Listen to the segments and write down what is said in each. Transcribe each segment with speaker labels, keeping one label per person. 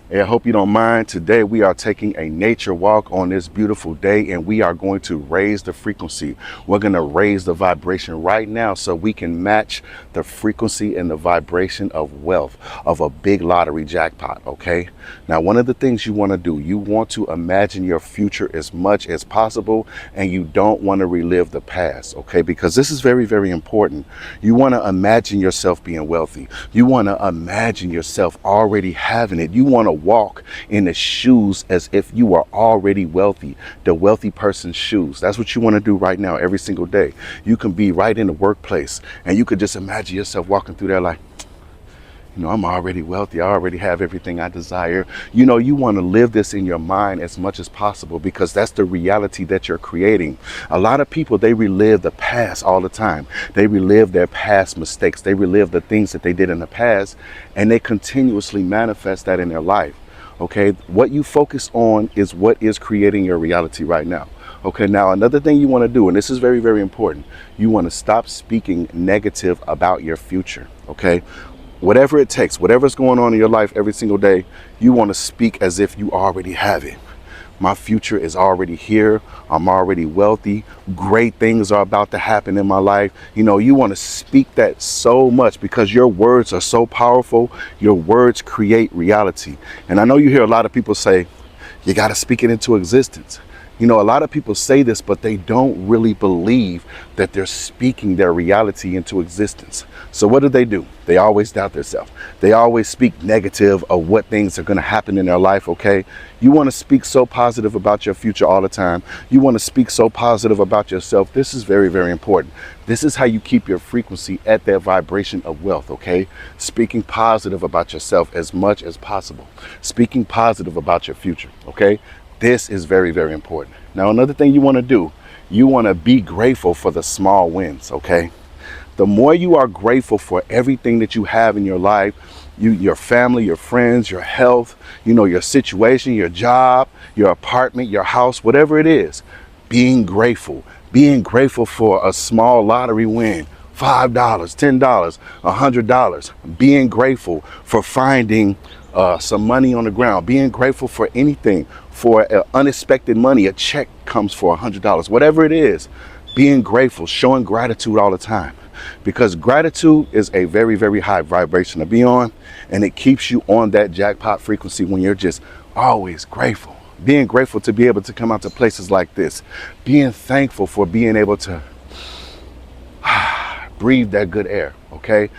Speaker 1: Hey, I hope you don't mind. Today we are taking a nature walk on this beautiful day, and we are going to raise the frequency. We're going to raise the vibration right now so we can match the frequency and the vibration of wealth, of a big lottery jackpot, okay? Now, one of the things you want to do, you want to imagine your future as much as possible, and you don't want to relive the past, okay? Because this is very, very important. You want to imagine yourself being wealthy. You want to imagine yourself already having it. You want to walk in the shoes as if you are already wealthy, the wealthy person's shoes. That's what you want to do right now, every single day. You can be right in the workplace and you could just imagine yourself walking through there like, I'm already wealthy. I already have everything I desire. You want to live this in your mind as much as possible because that's the reality that you're creating. A lot of people, they relive the past all the time. They relive their past mistakes. They relive the things that they did in the past, and they continuously manifest that in their life. Okay, what you focus on is what is creating your reality right now. Okay, now another thing you want to do, and this is very, very important, you want to stop speaking negative about your future. Okay, whatever it takes, whatever's going on in your life every single day, you want to speak as if you already have it. My future is already here. I'm already wealthy. Great things are about to happen in my life. You want to speak that so much because your words are so powerful. Your words create reality. And I know you hear a lot of people say, you got to speak it into existence. A lot of people say this, but they don't really believe that they're speaking their reality into existence. So what do? They always doubt themselves. They always speak negative of what things are going to happen in their life, okay? You want to speak so positive about your future all the time. You want to speak so positive about yourself. This is very, very important. This is how you keep your frequency at that vibration of wealth, okay? Speaking positive about yourself as much as possible. Speaking positive about your future, okay? This is very, very important. Now, another thing you want to do, you want to be grateful for the small wins, okay? The more you are grateful for everything that you have in your life, your family, your friends, your health, your situation, your job, your apartment, your house, whatever it is, being grateful for a small lottery win, $5, $10, $100, being grateful for finding some money on the ground, being grateful for anything, for unexpected money, a check comes for $100, whatever it is, being grateful, showing gratitude all the time. Because gratitude is a very, very high vibration to be on, and it keeps you on that jackpot frequency when you're just always grateful. Being grateful to be able to come out to places like this, being thankful for being able to breathe that good air, okay?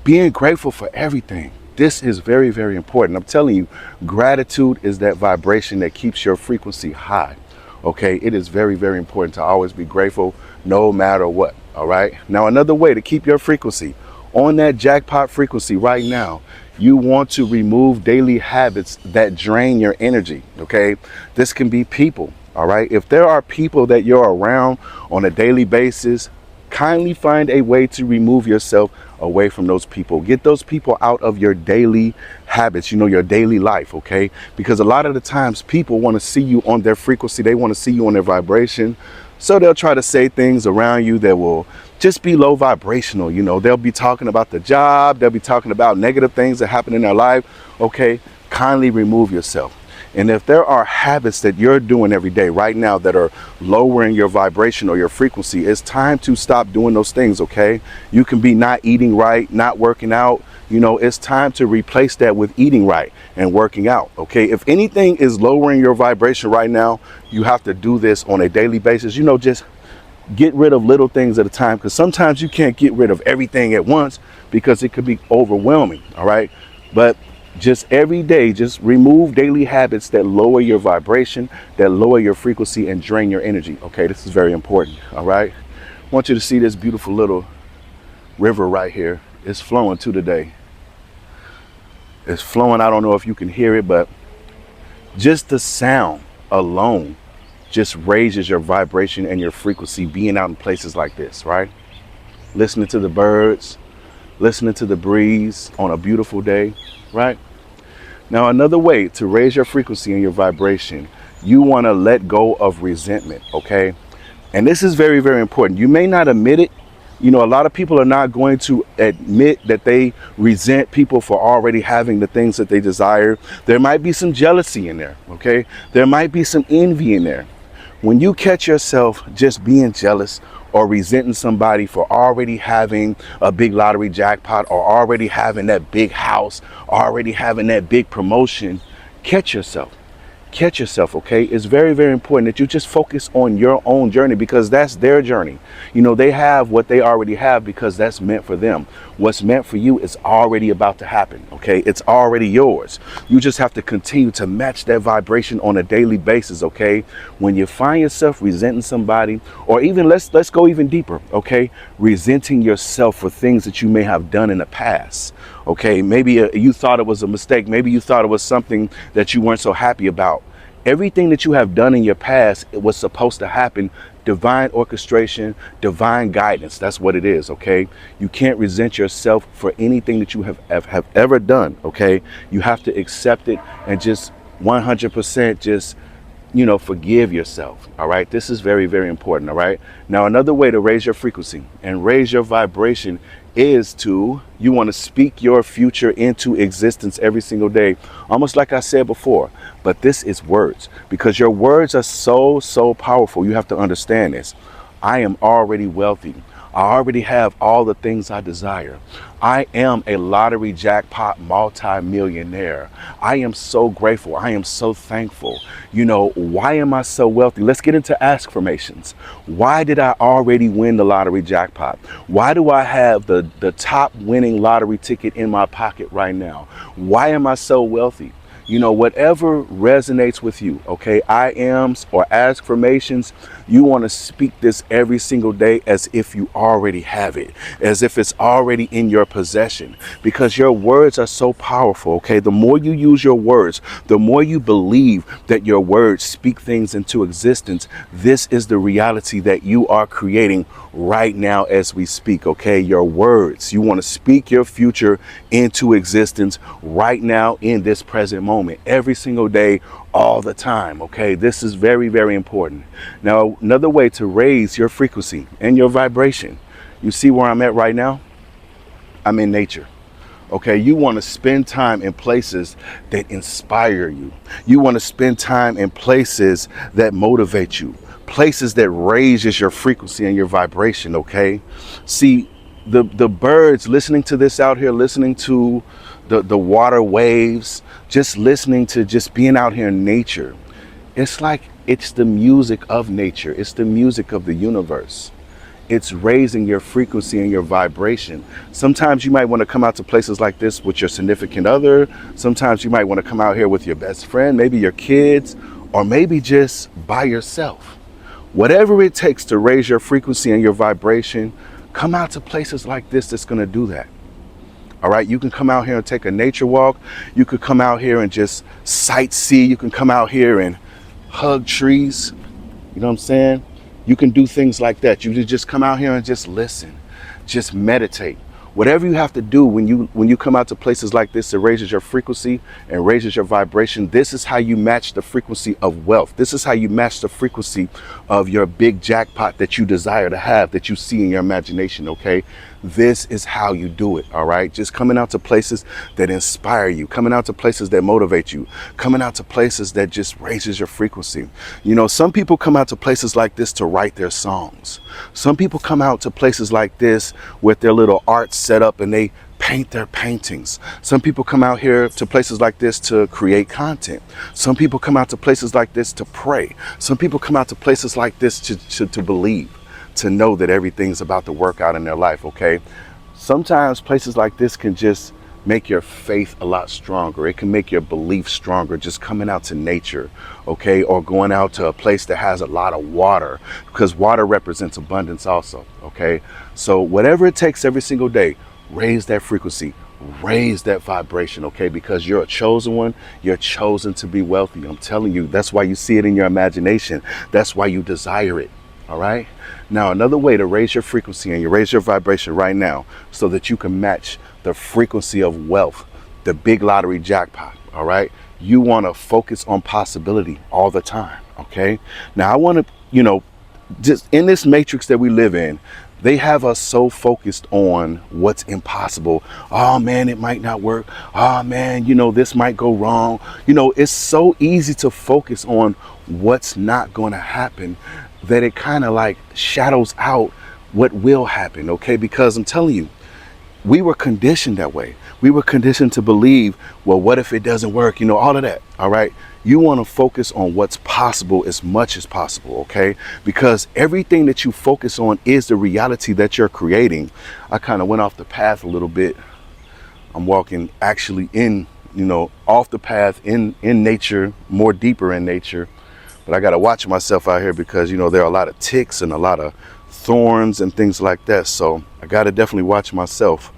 Speaker 1: Being grateful for everything. This is very, very important. I'm telling you, gratitude is that vibration that keeps your frequency high. Okay, it is very, very important to always be grateful no matter what. All right. Now, another way to keep your frequency on that jackpot frequency right now, you want to remove daily habits that drain your energy. Okay, this can be people. All right. If there are people that you're around on a daily basis, kindly find a way to remove yourself away from those people. Get those people out of your daily habits, your daily life, okay? Because a lot of the times people want to see you on their frequency. They want to see you on their vibration. So they'll try to say things around you that will just be low vibrational. They'll be talking about the job. They'll be talking about negative things that happen in their life. Okay, kindly remove yourself. And if there are habits that you're doing every day right now that are lowering your vibration or your frequency, it's time to stop doing those things, okay? You can be not eating right, not working out. It's time to replace that with eating right and working out, okay? If anything is lowering your vibration right now, you have to do this on a daily basis. Just get rid of little things at a time, because sometimes you can't get rid of everything at once because it could be overwhelming, all right? But just every day, just remove daily habits that lower your vibration, that lower your frequency and drain your energy. Okay, this is very important. All right. I want you to see this beautiful little river right here. It's flowing too today. It's flowing. I don't know if you can hear it, but just the sound alone just raises your vibration and your frequency being out in places like this, right? Listening to the birds, listening to the breeze on a beautiful day, right? Now, another way to raise your frequency and your vibration, you want to let go of resentment, okay? And this is very, very important. You may not admit it, You know, a lot of people are not going to admit that they resent people for already having the things that they desire. There might be some jealousy in there, okay? There might be some envy in there. When you catch yourself just being jealous or resenting somebody for already having a big lottery jackpot or already having that big house, already having that big promotion, catch yourself. Catch yourself, okay? It's very, very important that you just focus on your own journey, because that's their journey. You know, they have what they already have because that's meant for them. What's meant for you is already about to happen, okay? It's already yours. You just have to continue to match that vibration on a daily basis, okay? When you find yourself resenting somebody, or even let's go even deeper, okay? Resenting yourself for things that you may have done in the past. Okay, maybe you thought it was a mistake. Maybe you thought it was something that you weren't so happy about. Everything that you have done in your past, it was supposed to happen. Divine orchestration, divine guidance. That's what it is, okay? You can't resent yourself for anything that you have ever done, okay? You have to accept it and just 100% just, you know, forgive yourself. All right. This is very, very important. All right. Now, another way to raise your frequency and raise your vibration is you want to speak your future into existence every single day, almost like I said before. But this is words, because your words are so powerful. You have to understand this. I am already wealthy. I already have all the things I desire. I am a lottery jackpot multi-millionaire. I am so grateful. I am so thankful. You know, why am I so wealthy? Let's get into affirmations. Why did I already win the lottery jackpot? Why do I have the top winning lottery ticket in my pocket right now? Why am I so wealthy? You know, whatever resonates with you, okay? I ams or affirmations, you want to speak this every single day as if you already have it, as if it's already in your possession, because your words are so powerful, okay? The more you use your words, the more you believe that your words speak things into existence. This is the reality that you are creating right now as we speak, okay? Your words, you want to speak your future into existence right now in this present moment, every single day, all the time, okay? This is very, very important. Now, another way to raise your frequency and your vibration, you see where I'm at right now? I'm in nature. Okay, you want to spend time in places that inspire you. You want to spend time in places that motivate you, places that raises your frequency and your vibration, okay? See, the birds listening to this out here, listening to the water waves, just listening to just being out here in nature. It's like it's the music of nature. It's the music of the universe. It's raising your frequency and your vibration. Sometimes you might want to come out to places like this with your significant other. Sometimes you might want to come out here with your best friend, maybe your kids, or maybe just by yourself. Whatever it takes to raise your frequency and your vibration, come out to places like this that's going to do that. All right, you can come out here and take a nature walk. You could come out here and just sightsee. You can come out here and hug trees. You know what I'm saying? You can do things like that. You can just come out here and just listen, just meditate. Whatever you have to do when you come out to places like this, it raises your frequency and raises your vibration. This is how you match the frequency of wealth. This is how you match the frequency of your big jackpot that you desire to have, that you see in your imagination, okay? This is how you do it, all right? Just coming out to places that inspire you, coming out to places that motivate you, coming out to places that just raises your frequency. You know, some people come out to places like this to write their songs. Some people come out to places like this with their little art set up and they paint their paintings. Some people come out here to places like this to create content. Some people come out to places like this to pray. Some people come out to places like this to believe, to know that everything's about to work out in their life, okay? Sometimes places like this can just make your faith a lot stronger. It can make your belief stronger, just coming out to nature, okay? Or going out to a place that has a lot of water, because water represents abundance also, okay? So whatever it takes every single day, raise that frequency, raise that vibration, okay? Because you're a chosen one. You're chosen to be wealthy. I'm telling you, that's why you see it in your imagination. That's why you desire it. All right. Now, another way to raise your frequency and you raise your vibration right now so that you can match the frequency of wealth, the big lottery jackpot. All right. You want to focus on possibility all the time. OK, now I want to, just in this matrix that we live in, They have us so focused on what's impossible. Oh man, it might not work. Oh man, this might go wrong. It's so easy to focus on what's not going to happen that it kind of like shadows out what will happen, okay? Because I'm telling you, we were conditioned that way. We were conditioned to believe, well, what if it doesn't work? All of that, all right? You want to focus on what's possible as much as possible, okay? Because everything that you focus on is the reality that you're creating. I kind of went off the path a little bit. I'm walking actually in, off the path in nature, more deeper in nature. But I got to watch myself out here because, there are a lot of ticks and a lot of thorns and things like that. So I got to definitely watch myself.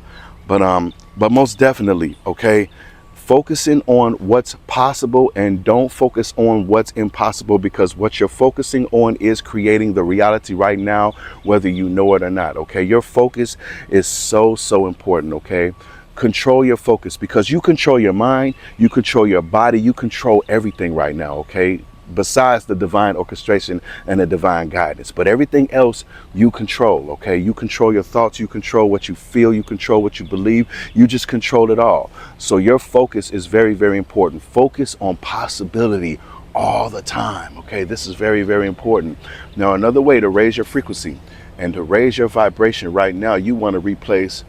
Speaker 1: But most definitely, okay, focusing on what's possible and don't focus on what's impossible, because what you're focusing on is creating the reality right now, whether you know it or not, okay? Your focus is so, so important, okay? Control your focus, because you control your mind, you control your body, you control everything right now, okay? Besides the divine orchestration and the divine guidance, but everything else you control, okay? You control your thoughts, you control what you feel, you control what you believe, you just control it all. So your focus is very, very important. Focus on possibility all the time, okay? This is very, very important. Now, another way to raise your frequency and to raise your vibration right now, you want to replace,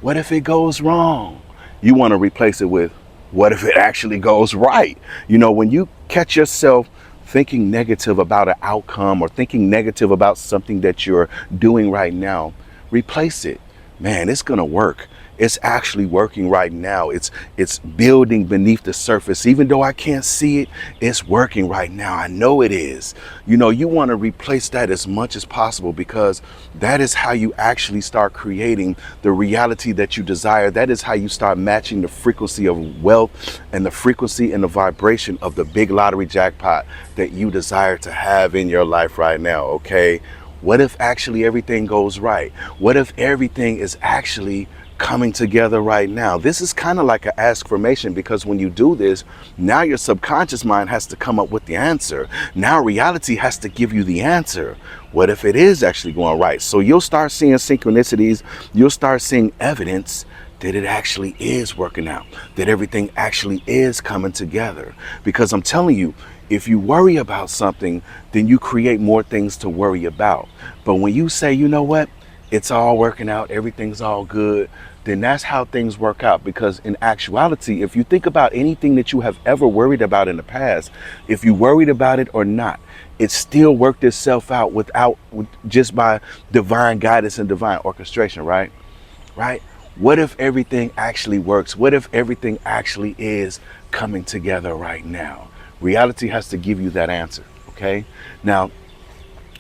Speaker 1: what if it goes wrong? You want to replace it with, what if it actually goes right? When you catch yourself thinking negative about an outcome or thinking negative about something that you're doing right now, replace it. Man, it's going to work. It's actually working right now. It's building beneath the surface. Even though I can't see it, it's working right now. I know it is. You want to replace that as much as possible, because that is how you actually start creating the reality that you desire. That is how you start matching the frequency of wealth and the frequency and the vibration of the big lottery jackpot that you desire to have in your life right now, okay? What if actually everything goes right? What if everything is actually coming together right now? This is kind of like an affirmation, because when you do this, now your subconscious mind has to come up with the answer. Now reality has to give you the answer. What if it is actually going right? So you'll start seeing synchronicities. You'll start seeing evidence that it actually is working out, that everything actually is coming together. Because I'm telling you, if you worry about something, then you create more things to worry about. But when you say, you know what, it's all working out, everything's all good, then that's how things work out. Because in actuality, if you think about anything that you have ever worried about in the past, if you worried about it or not, it still worked itself out just by divine guidance and divine orchestration, right? Right? What if everything actually works? What if everything actually is coming together right now? Reality has to give you that answer, okay? Now,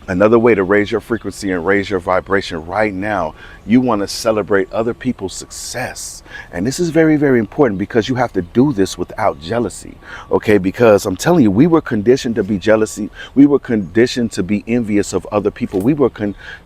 Speaker 1: another way to raise your frequency and raise your vibration right now, you want to celebrate other people's success. And this is very, very important, because you have to do this without jealousy, okay? Because I'm telling you, we were conditioned to be jealousy. We were conditioned to be envious of other people. We were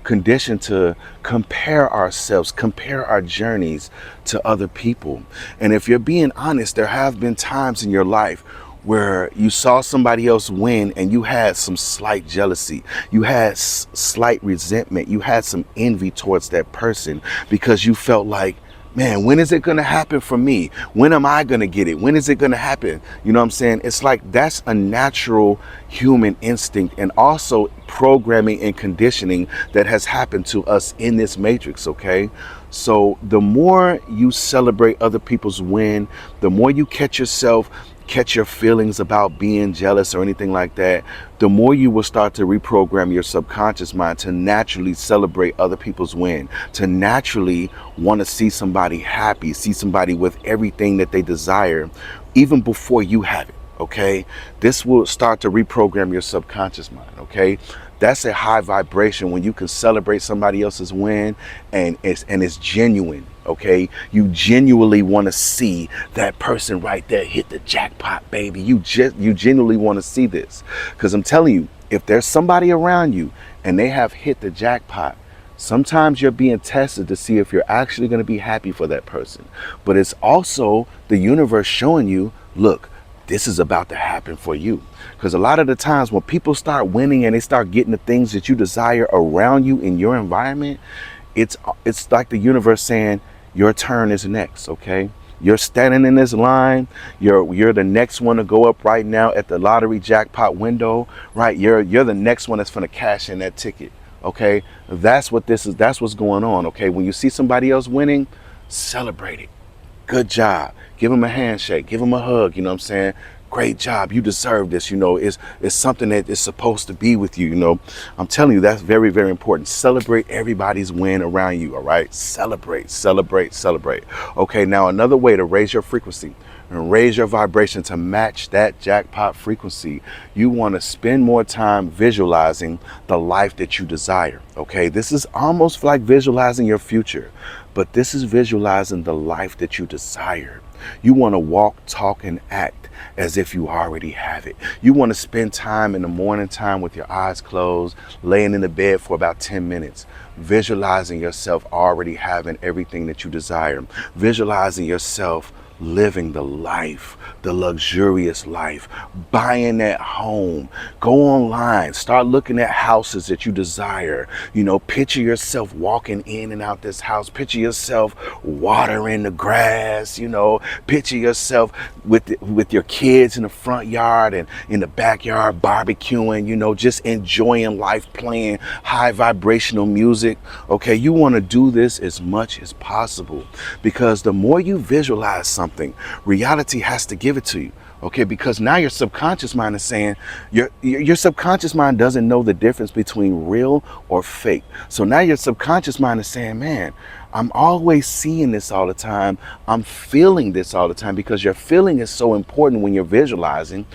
Speaker 1: conditioned to compare ourselves, compare our journeys to other people. And if you're being honest, there have been times in your life where you saw somebody else win and you had some slight jealousy, you had slight resentment, you had some envy towards that person, because you felt like, man, when is it going to happen for me? When am I going to get it? When is it going to happen? You know what I'm saying? It's like that's a natural human instinct, and also programming and conditioning that has happened to us in this matrix, okay? So the more you celebrate other people's win, the more you catch your feelings about being jealous or anything like that, the more you will start to reprogram your subconscious mind to naturally celebrate other people's win, to naturally want to see somebody happy, see somebody with everything that they desire, even before you have it, okay? This will start to reprogram your subconscious mind, okay? That's a high vibration when you can celebrate somebody else's win and it's genuine, okay? You genuinely want to see that person right there hit the jackpot, baby. You genuinely want to see this, because I'm telling you, if there's somebody around you and they have hit the jackpot, sometimes you're being tested to see if you're actually going to be happy for that person. But it's also the universe showing you, look, this is about to happen for you. Because a lot of the times when people start winning and they start getting the things that you desire around you in your environment, it's like the universe saying your turn is next. Okay, you're standing in this line. You're the next one to go up right now at the lottery jackpot window. Right, you're the next one that's going to cash in that ticket. Okay, that's what this is. That's what's going on. Okay, when you see somebody else winning, celebrate it. Good job. Give them a handshake. Give them a hug. You know what I'm saying? Great job. You deserve this. You know, it's something that is supposed to be with you. You know, I'm telling you, that's very, very important. Celebrate everybody's win around you. All right. Celebrate, celebrate, celebrate. Okay. Now, another way to raise your frequency and raise your vibration to match that jackpot frequency, you want to spend more time visualizing the life that you desire. Okay. This is almost like visualizing your future, but this is visualizing the life that you desire. You want to walk, talk, and act as if you already have it. You want to spend time in the morning time with your eyes closed, laying in the bed for about 10 minutes, visualizing yourself already having everything that you desire, visualizing yourself living the life, the luxurious life, buying that home. Go online, start looking at houses that you desire. You know, picture yourself walking in and out this house. Picture yourself watering the grass. You know, picture yourself with your kids in the front yard and in the backyard barbecuing. You know, just enjoying life, playing high vibrational music. Okay, you want to do this as much as possible, because the more you visualize something, reality has to give it to you. Okay, because now your subconscious mind is saying, your subconscious mind doesn't know the difference between real or fake. So now your subconscious mind is saying, man, I'm always seeing this all the time. I'm feeling this all the time, because your feeling is so important when you're visualizing.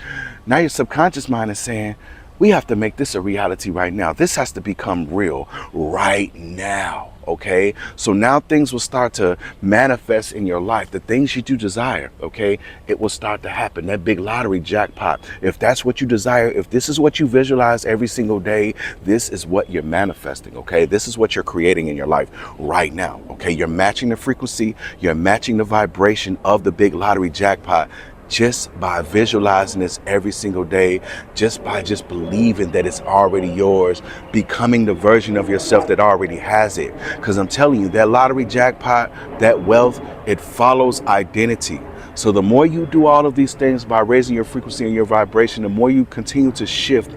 Speaker 1: Now your subconscious mind is saying, we have to make this a reality right now. This has to become real right now. Okay, so now things will start to manifest in your life. The things you do desire, okay, it will start to happen. That big lottery jackpot, if that's what you desire, if this is what you visualize every single day, this is what you're manifesting. Okay, this is what you're creating in your life right now. Okay, you're matching the frequency, you're matching the vibration of the big lottery jackpot, just by visualizing this every single day, just by believing that it's already yours, becoming the version of yourself that already has it. Because I'm telling you, that lottery jackpot, that wealth, it follows identity. So the more you do all of these things by raising your frequency and your vibration, the more you continue to shift.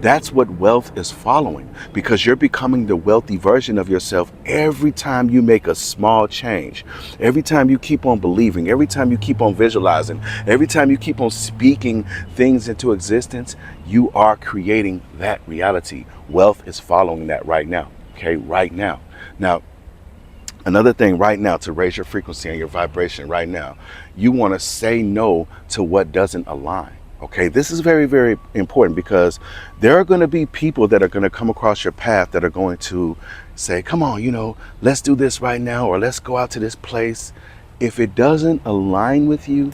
Speaker 1: That's what wealth is following, because you're becoming the wealthy version of yourself every time you make a small change, every time you keep on believing, every time you keep on visualizing, every time you keep on speaking things into existence. You are creating that reality. Wealth is following that right now. Okay, right now. Now, another thing right now to raise your frequency and your vibration right now, you want to say no to what doesn't align. Okay, this is very, very important, because there are going to be people that are going to come across your path that are going to say, come on, you know, let's do this right now, or let's go out to this place. If it doesn't align with you,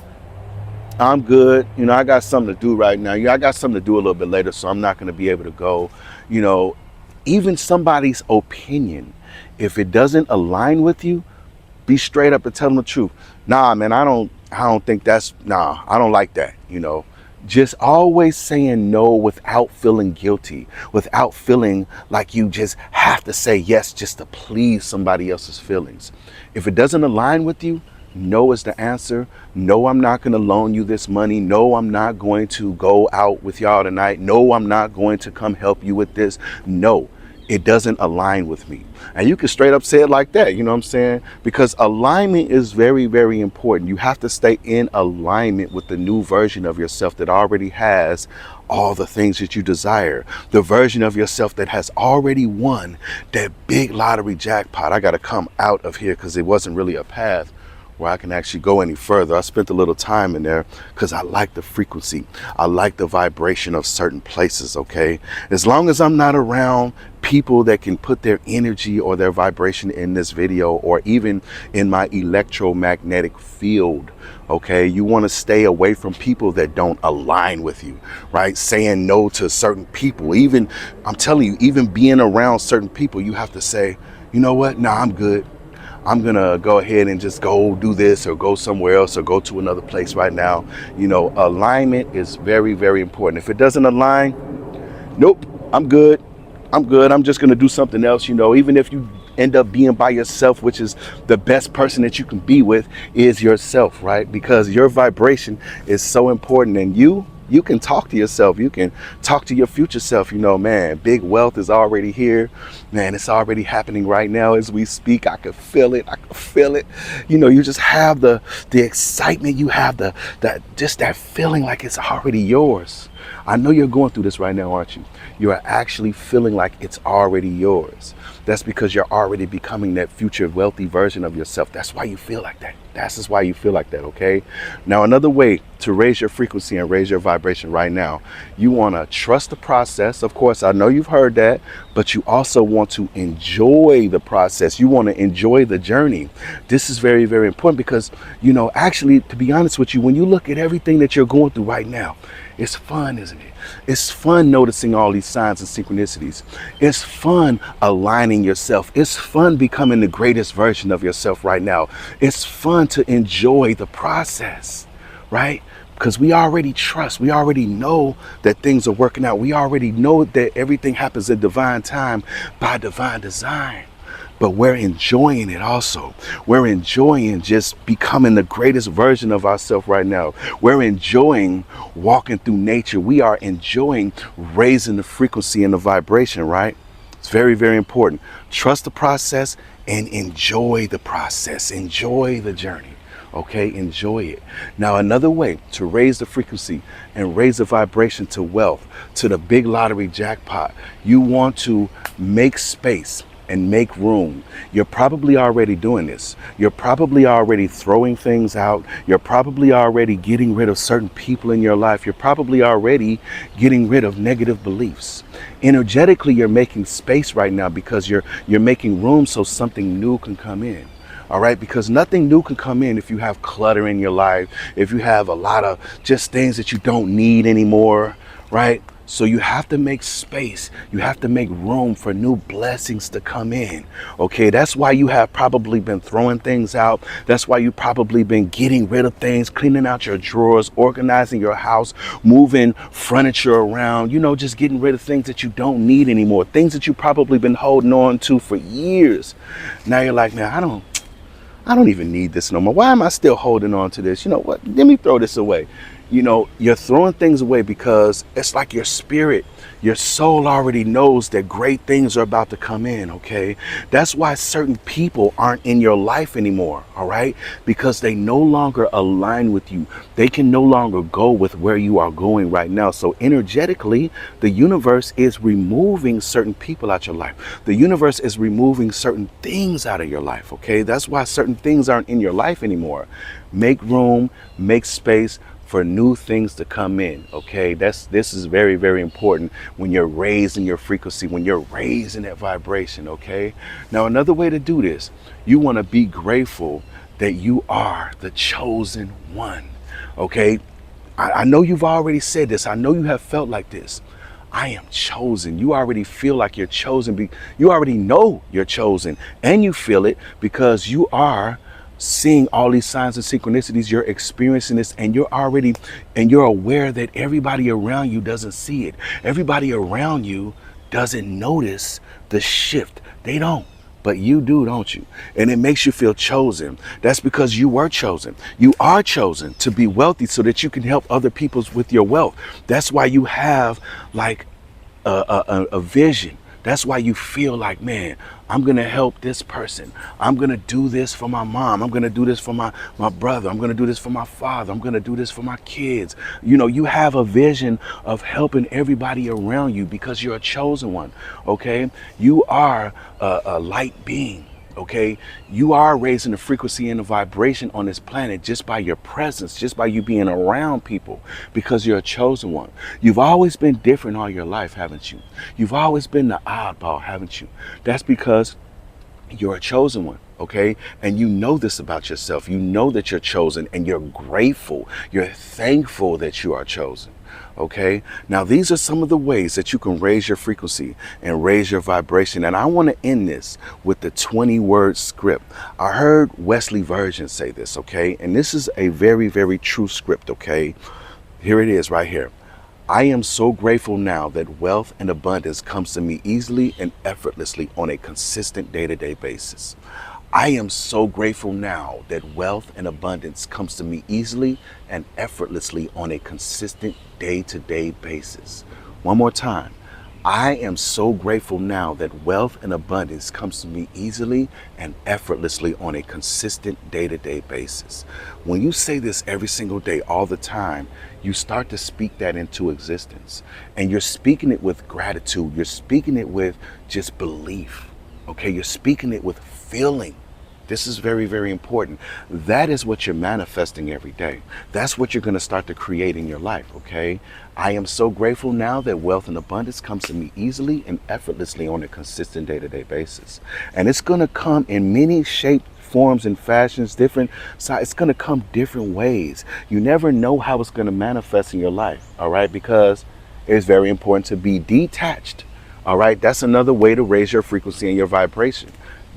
Speaker 1: I'm good. You know, I got something to do right now. Yeah, I got something to do a little bit later, so I'm not going to be able to go. You know, even somebody's opinion, if it doesn't align with you, be straight up and tell them the truth. Nah, man, I don't think I don't like that, you know. Just always saying no without feeling guilty, without feeling like you just have to say yes just to please somebody else's feelings. If it doesn't align with you, no is the answer. No, I'm not going to loan you this money. No, I'm not going to go out with y'all tonight. No, I'm not going to come help you with this. No, it doesn't align with me. And you can straight up say it like that, you know what I'm saying? Because alignment is very, very important. You have to stay in alignment with the new version of yourself that already has all the things that you desire. The version of yourself that has already won that big lottery jackpot. I got to come out of here because it wasn't really a path where I can actually go any further. I spent a little time in there because I like the frequency. I like the vibration of certain places, okay? As long as I'm not around people that can put their energy or their vibration in this video, or even in my electromagnetic field, okay? You want to stay away from people that don't align with you, right? Saying no to certain people. Even, I'm telling you, even being around certain people, you have to say, you know what? Nah, I'm good. I'm going to go ahead and just go do this or go somewhere else or go to another place right now. Alignment is very, very important. If it doesn't align, nope, I'm good. I'm good. I'm just going to do something else. Even if you end up being by yourself, which is the best person that you can be with is yourself, right? Because your vibration is so important, and you can talk to yourself. You can talk to your future self. Man, big wealth is already here. Man, it's already happening right now as we speak. I can feel it. I can feel it. You just have the excitement. You have that feeling like it's already yours. I know you're going through this right now, aren't you? You are actually feeling like it's already yours. That's because you're already becoming that future wealthy version of yourself. That's why you feel like that. That's just why you feel like that, okay? Now, another way to raise your frequency and raise your vibration right now, you want to trust the process. Of course, I know you've heard that, but you also want to enjoy the process. You want to enjoy the journey. This is very, very important because, actually, to be honest with you, when you look at everything that you're going through right now, it's fun, isn't it? It's fun noticing all these signs and synchronicities. It's fun aligning yourself. It's fun becoming the greatest version of yourself right now. It's fun to enjoy the process, right? Because we already trust. We already know that things are working out. We already know that everything happens in divine time by divine design. But we're enjoying it also. We're enjoying just becoming the greatest version of ourselves right now. We're enjoying walking through nature. We are enjoying raising the frequency and the vibration, right? It's very, very important. Trust the process and enjoy the process. Enjoy the journey. Okay, enjoy it. Now, another way to raise the frequency and raise the vibration to wealth, to the big lottery jackpot, you want to make space and make room. You're probably already doing this. You're probably already throwing things out. You're probably already getting rid of certain people in your life. You're probably already getting rid of negative beliefs. Energetically, you're making space right now because you're making room so something new can come in. All right, because nothing new can come in if you have clutter in your life, if you have a lot of just things that you don't need anymore, right? So you have to make space. You have to make room for new blessings to come in. Okay, that's why you have probably been throwing things out. That's why you've probably been getting rid of things, cleaning out your drawers, organizing your house, moving furniture around, just getting rid of things that you don't need anymore, things that you've probably been holding on to for years. Now you're like, man, I don't even need this no more. Why am I still holding on to this? You know what? Let me throw this away. You're throwing things away because it's like your spirit, your soul already knows that great things are about to come in, okay? That's why certain people aren't in your life anymore, all right? Because they no longer align with you. They can no longer go with where you are going right now. So energetically, the universe is removing certain people out your life. The universe is removing certain things out of your life, okay? That's why certain things aren't in your life anymore. Make room, make space for new things to come in, okay? This is very, very important when you're raising your frequency, when you're raising that vibration, okay? Now, another way to do this, you want to be grateful that you are the chosen one, okay? I know you've already said this. I know you have felt like this. I am chosen. You already feel like you're chosen. You already know you're chosen, and you feel it because you are seeing all these signs and synchronicities. You're experiencing this, and you're aware that everybody around you doesn't see it. Everybody around you doesn't notice the shift. They don't, but you do, don't you? And it makes you feel chosen. That's because you were chosen. You are chosen to be wealthy so that you can help other people with your wealth. That's why you have like a vision. That's why you feel like, man, I'm going to help this person. I'm going to do this for my mom. I'm going to do this for my brother. I'm going to do this for my father. I'm going to do this for my kids. You have a vision of helping everybody around you because you're a chosen one, okay? You are a light being. Okay, you are raising the frequency and the vibration on this planet just by your presence, just by you being around people, because you're a chosen one. You've always been different all your life, haven't you? You've always been the oddball, haven't you? That's because you're a chosen one. Okay, and you know this about yourself. You know that you're chosen, and you're grateful. You're thankful that you are chosen. Okay, now these are some of the ways that you can raise your frequency and raise your vibration. And I want to end this with the 20-word script. I heard Wesley Virgin say this, okay, and this is a very, very true script. Okay, here it is right here. I am so grateful now that wealth and abundance comes to me easily and effortlessly on a consistent day-to-day basis. I am so grateful now that wealth and abundance comes to me easily and effortlessly on a consistent day-to-day basis. One more time. I am so grateful now that wealth and abundance comes to me easily and effortlessly on a consistent day-to-day basis. When you say this every single day, all the time, you start to speak that into existence. And you're speaking it with gratitude. You're speaking it with just belief. Okay, you're speaking it with feeling. This is very, very important. That is what you're manifesting every day. That's what you're going to start to create in your life, okay? I am so grateful now that wealth and abundance comes to me easily and effortlessly on a consistent day-to-day basis. And it's going to come in many shapes, forms, and fashions, different size. It's going to come different ways. You never know how it's going to manifest in your life, all right? Because it's very important to be detached, all right? That's another way to raise your frequency and your vibration.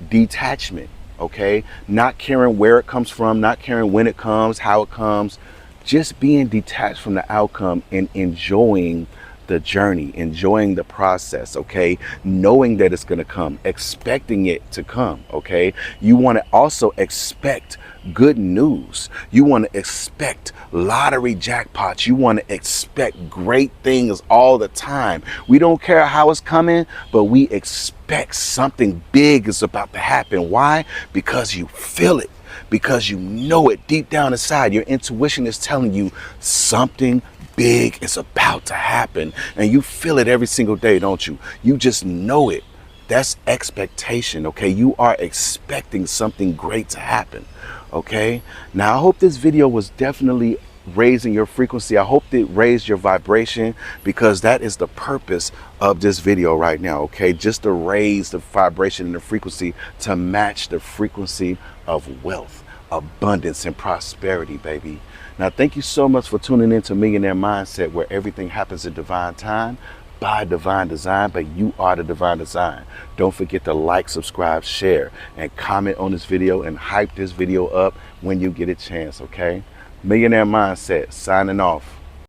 Speaker 1: Detachment. Okay, not caring where it comes from, not caring when it comes, how it comes, just being detached from the outcome and enjoying the journey, enjoying the process, okay, knowing that it's going to come, expecting it to come, okay. You want to also expect good news. You want to expect lottery jackpots. You want to expect great things all the time. We don't care how it's coming, but we expect something big is about to happen. Why? Because you feel it, because you know it deep down inside. Your intuition is telling you something big is about to happen, and you feel it every single day, don't you? You just know it. That's expectation, okay? You are expecting something great to happen, okay? Now, I hope this video was definitely raising your frequency. I hope it raised your vibration, because that is the purpose of this video right now, okay? Just to raise the vibration and the frequency to match the frequency of wealth, abundance, and prosperity, baby. Now, thank you so much for tuning in to Millionaire Mindset, where everything happens in divine time by divine design, but you are the divine design. Don't forget to like, subscribe, share, and comment on this video and hype this video up when you get a chance, okay? Millionaire Mindset, signing off.